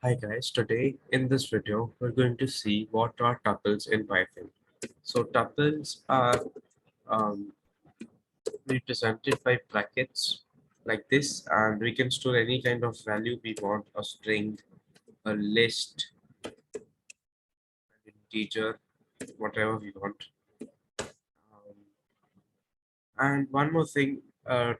Hi guys, today in this video we're going to see what are tuples in Python. So tuples are um, represented by brackets like this, and we can store any kind of value we want: a string, a list, an integer, whatever we want. Um, and one more thing,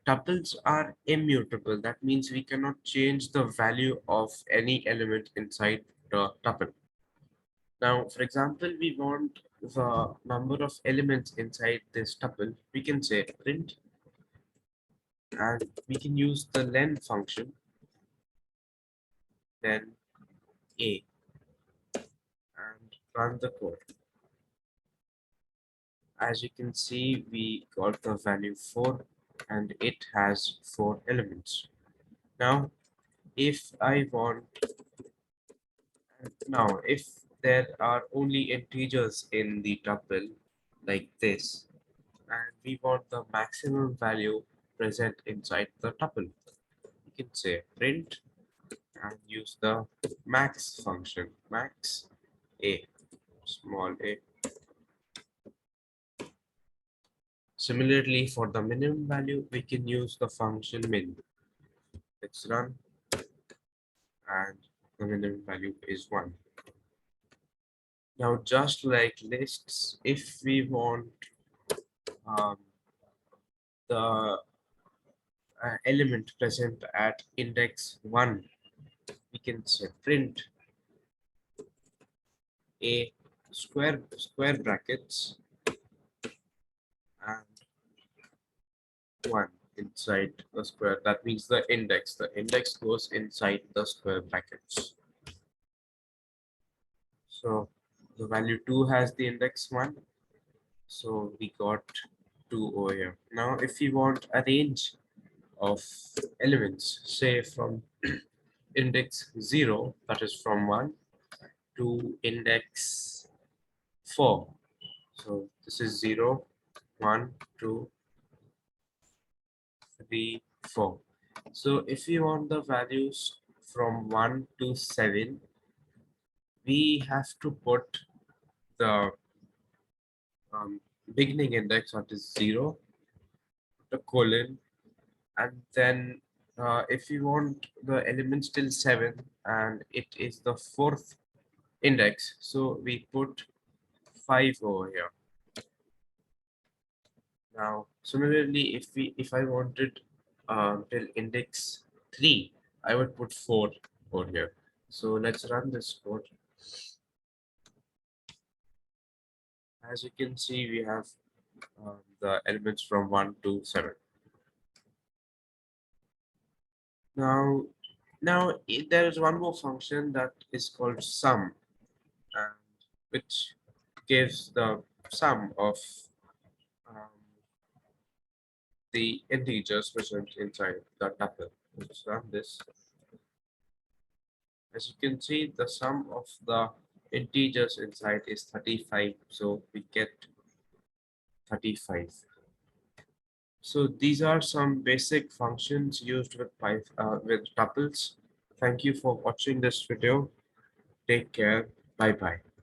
tuples are immutable. That means we cannot change the value of any element inside the tuple. Now, for example, we want the number of elements inside this tuple. We can say print, and we can use the len function, then a, and run the code. As you can see, we got the value 4, and it has 4 elements. Now, if I want, if there are only integers in the tuple like this, and we want the maximum value present inside the tuple, you can say print and use the max function, max a, small a. Similarly, for the minimum value, we can use the function min. Let's run, and the minimum value is 1. Now, just like lists, if we want um, the element present at index 1, we can say print a square brackets and 1 inside the square. That means the index. The index goes inside the square brackets. So the value 2 has the index 1. So we got 2 over here. Now, if we want a range of elements, say from index 0, that is from 1, to index 4. So this is 0, 1, 2, 3, 4. So if we want the values from 1 to 7, we have to put the beginning index, that is 0, the colon, and then if we want the elements till 7 and it is the 4th index, so we put 5 over here. Now similarly, if I wanted till index 3, I would put 4 over here. So let's run this code. As you can see, we have the elements from 1 to 7. Now, there is one more function that is called sum, and which gives the sum of um, the integers present inside the tuple. Let's run this. As you can see, the sum of the integers inside is 35, so we get 35. So these are some basic functions used with with tuples. Thank you for watching this video. Take care. Bye bye.